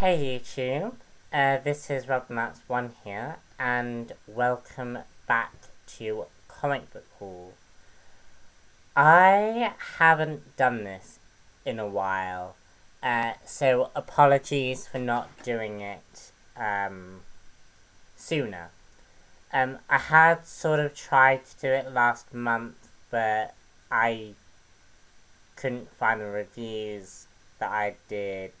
Hey YouTube, this is RobMats1 here, and welcome back to Comic Book Haul. I haven't done this in a while, so apologies for not doing it sooner. I had sort of tried to do it last month, but I couldn't find the reviews that I did,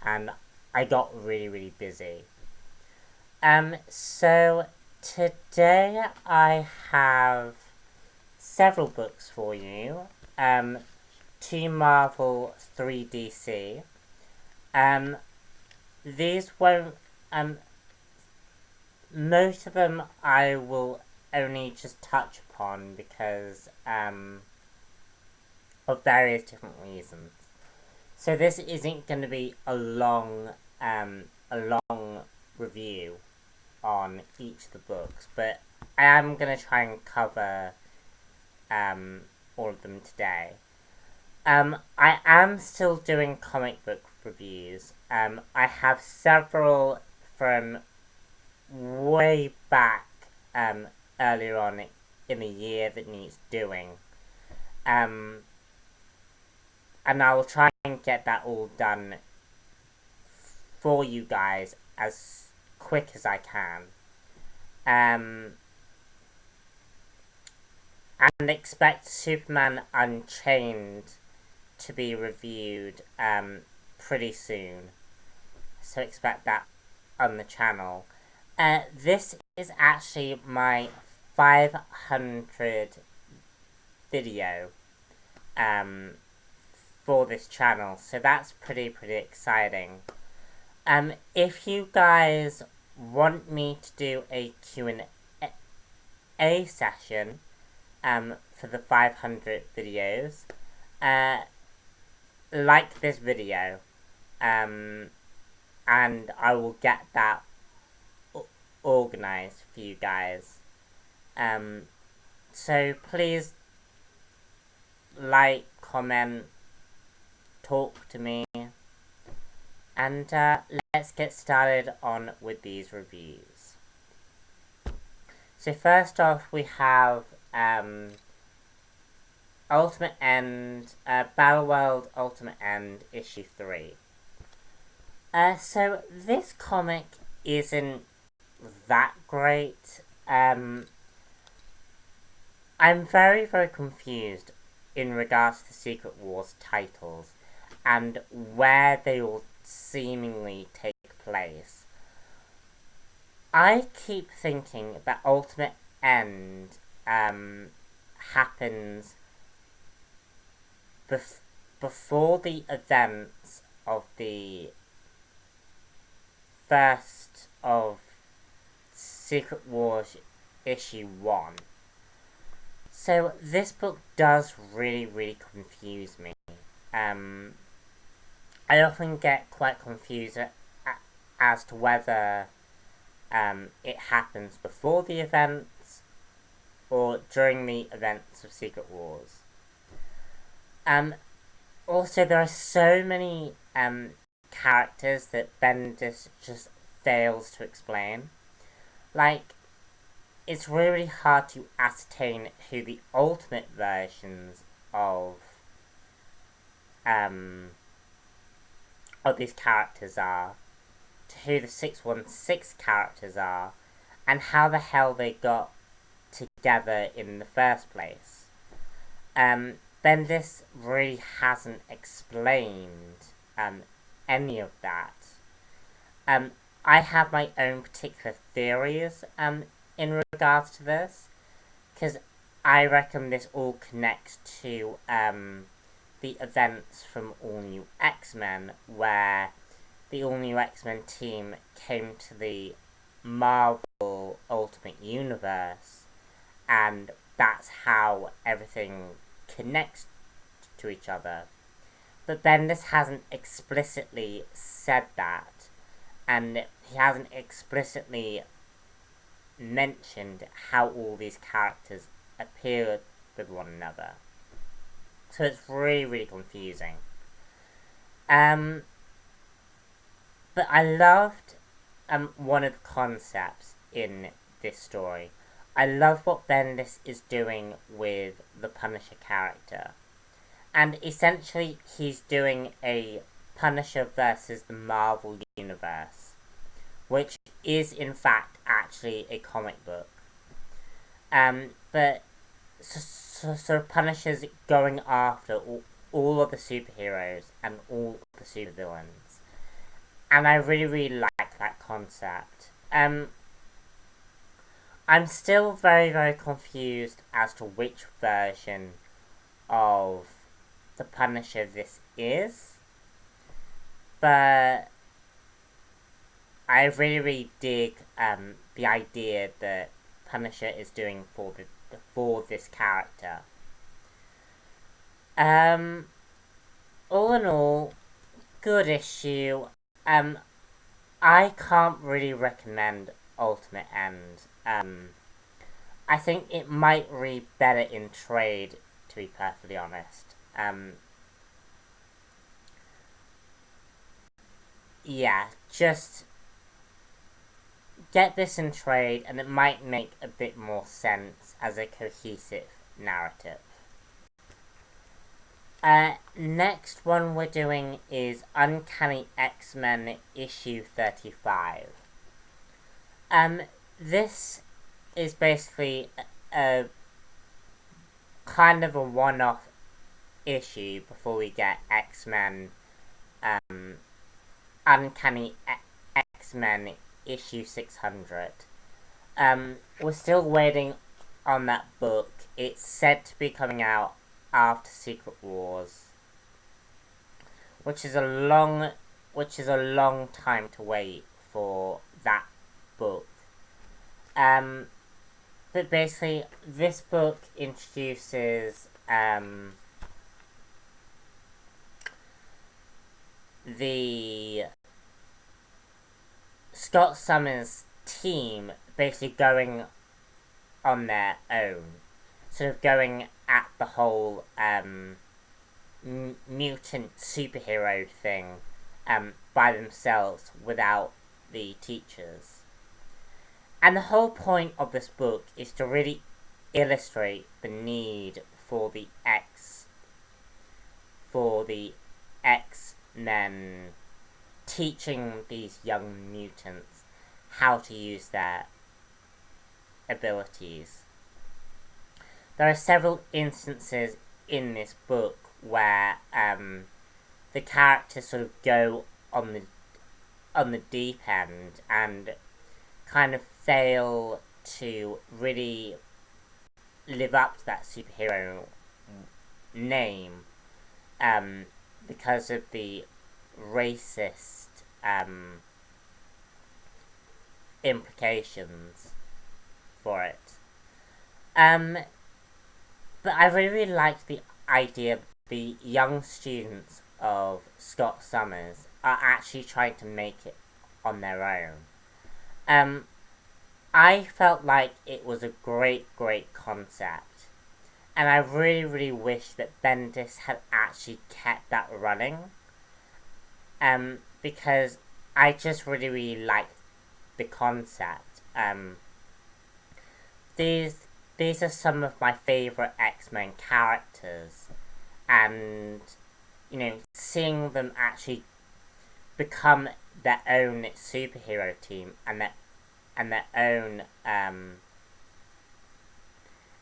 and I got really busy. So today I have several books for you. 2 Marvel, 3 DC. These won't, most of them I will only just touch upon because, of various different reasons. So this isn't going to be a long review on each of the books, but I am going to try and cover all of them today. I am still doing comic book reviews. I have several from way back earlier on in the year that needs doing. And I will try and get that all done for you guys as quick as I can. And expect Superman Unchained to be reviewed pretty soon. So expect that on the channel. This is actually my 500 video for this channel, so that's pretty exciting. If you guys want me to do a Q&A session for the 500 videos, like this video, and I will get that organized for you guys. So please like, comment, talk to me, and let's get started on with these reviews. So first off, we have Ultimate End, Battleworld Ultimate End, issue 3. So this comic isn't that great. I'm very confused in regards to Secret Wars titles and where they all seemingly take place. I keep thinking that Ultimate End happens before the events of the first of Secret Wars issue 1. So this book does really confuse me. I often get quite confused as to whether it happens before the events or during the events of Secret Wars. Also, there are so many characters that Bendis just fails to explain. Like, it's really hard to ascertain who the ultimate versions of these characters are, to who the 616 characters are, and how the hell they got together in the first place. Bendis really hasn't explained any of that. I have my own particular theories in regards to this, because I reckon this all connects to the events from All New X-Men, where the All New X-Men team came to the Marvel Ultimate Universe, and that's how everything connects to each other. But Bendis hasn't explicitly said that, and he hasn't explicitly mentioned how all these characters appear with one another. So it's really confusing. but I loved one of the concepts in this story. I love what Bendis is doing with the Punisher character. And essentially, he's doing a Punisher versus the Marvel Universe, which is in fact actually a comic book. But so Punisher's going after all of the superheroes and all of the supervillains. And I really, really like that concept. I'm still very, very confused as to which version of the Punisher this is. But I really, really dig the idea that Punisher is doing for this character. All in all, good issue. I can't really recommend Ultimate End. I think it might read better in trade, to be perfectly honest. Yeah, just get this in trade and it might make a bit more sense as a cohesive narrative. Next one we're doing is Uncanny X-Men issue 35. This is basically a kind of a one-off issue before we get X-Men, Uncanny X-Men issue 600. We're still waiting on that book. It's said to be coming out after Secret Wars, which is a long time to wait for that book. But basically, this book introduces the Scott Summers team basically going on their own, sort of going at the whole mutant superhero thing by themselves without the teachers. And the whole point of this book is to really illustrate the need for the X-Men teaching these young mutants how to use their abilities. There are several instances in this book where the characters sort of go on the deep end and kind of fail to really live up to that superhero name because of the racist implications for it. But I really liked the idea that the young students of Scott Summers are actually trying to make it on their own. I felt like it was a great concept. And I really, really wish that Bendis had actually kept that running. Because I just really, really liked the concept. These are some of my favourite X-Men characters. And, seeing them actually become their own superhero team and their own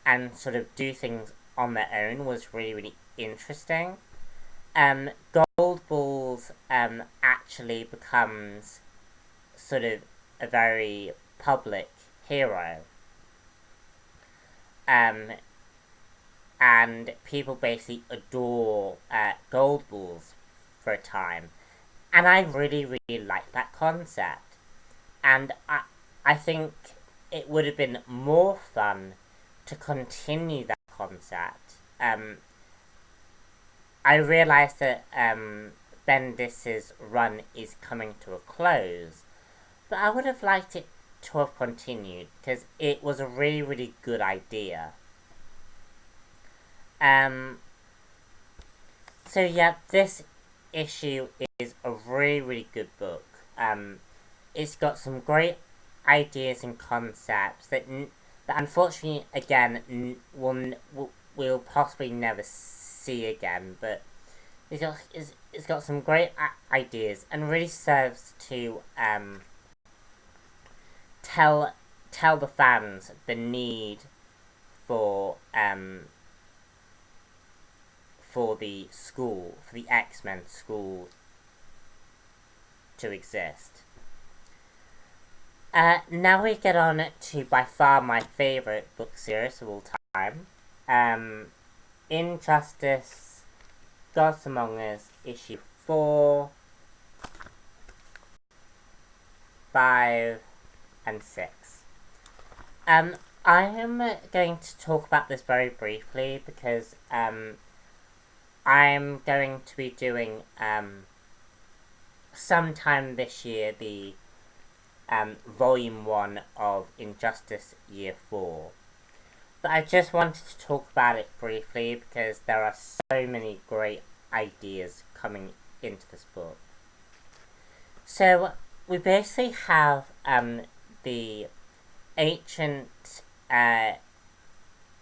and sort of do things on their own was really, really interesting. Goldballs actually becomes sort of a very public hero. And people basically adore Goldballs for a time. And I really, really like that concept. And I think it would have been more fun to continue that concept. I realise that Bendis's run is coming to a close, but I would have liked it to have continued because it was a really, really good idea. So yeah, this issue is a really, really good book. it's got some great ideas and concepts that unfortunately, again, we'll possibly never see again. But it's got some great ideas and really serves to tell the fans the need for the school, for the X-Men school to exist. Now we get on to by far my favourite book series of all time. Injustice, Gods Among Us, issue 4, 5, and 6. I am going to talk about this very briefly because I'm going to be doing sometime this year the volume 1 of Injustice Year 4. But I just wanted to talk about it briefly because there are so many great ideas coming into this book. So we basically have the ancient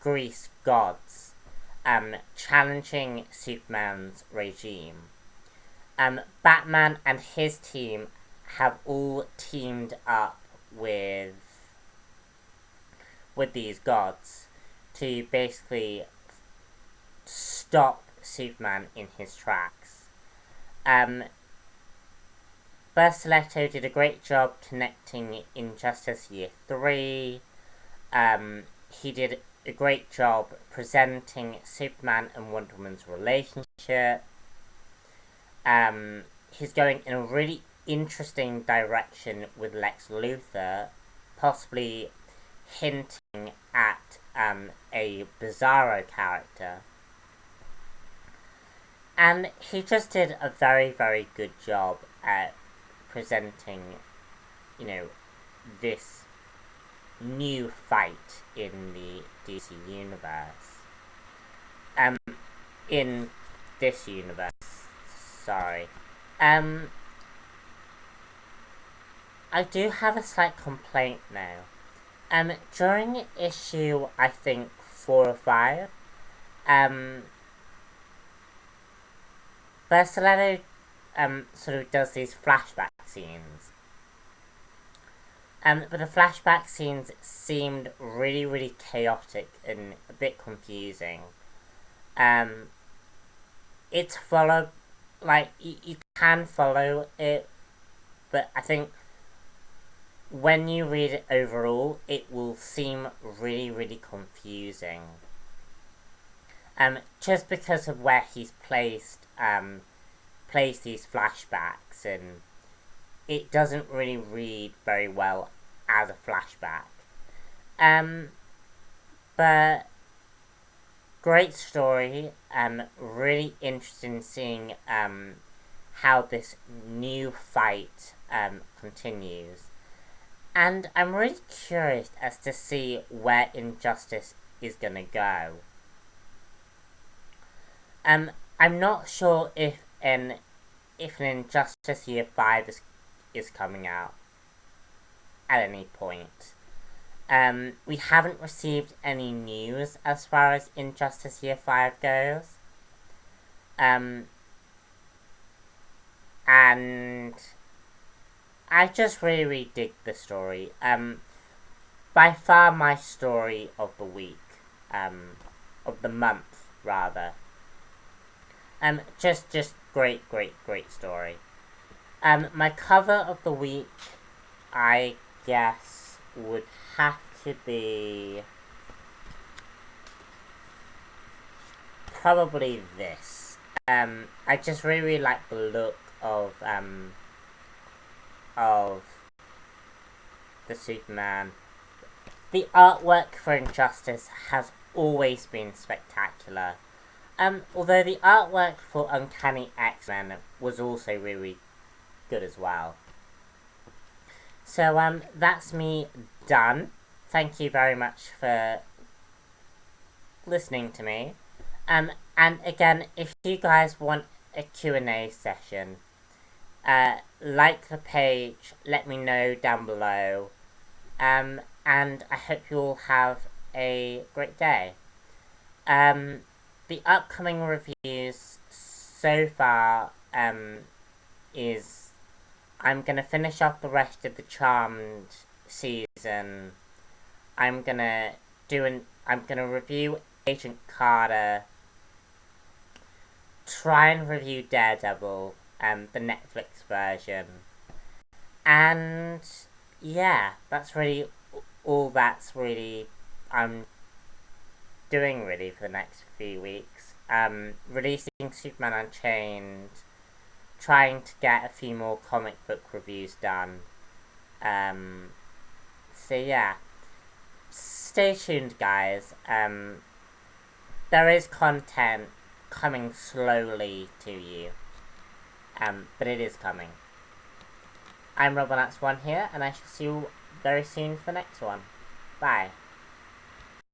Greece gods challenging Superman's regime. Batman and his team have all teamed up with these gods to basically stop Superman in his tracks. Bersaletto did a great job connecting Injustice Year 3. He did a great job presenting Superman and Wonder Woman's relationship. He's going in a really interesting direction with Lex Luthor, possibly hinting at a Bizarro character. And he just did a very, very good job at presenting, this new fight in the DC universe. In this universe, sorry. I do have a slight complaint now. During issue, I think, 4 or 5, Bersaletto sort of does these flashback scenes. But the flashback scenes seemed really, really chaotic and a bit confusing. It's followed, you can follow it, but I think when you read it overall, it will seem really, really confusing. Just because of where he's placed these flashbacks, and it doesn't really read very well as a flashback. But great story. Really interested in seeing how this new fight continues. And I'm really curious as to see where Injustice is gonna go. I'm not sure if an Injustice Year 5 is coming out at any point. We haven't received any news as far as Injustice Year 5 goes. And I just really, really dig the story. By far my story of the week. Of the month, rather. Just great, great, great story. My cover of the week, I guess, would have to be probably this. I just really, really like the look of the Superman. The artwork for Injustice has always been spectacular. Although the artwork for Uncanny X was also really good as well. So, that's me done. Thank you very much for listening to me. And again, if you guys want a Q&A session, Like the page, let me know down below, and I hope you all have a great day. The upcoming reviews so far is I'm gonna finish off the rest of the Charmed season. I'm gonna review Agent Carter, try and review Daredevil, the Netflix version, and yeah, that's really all that's really I'm doing really for the next few weeks. Releasing Superman Unchained, trying to get a few more comic book reviews done. So yeah, stay tuned, guys. There is content coming slowly to you, but it is coming. I'm Robinax1 here, and I shall see you very soon for the next one. Bye.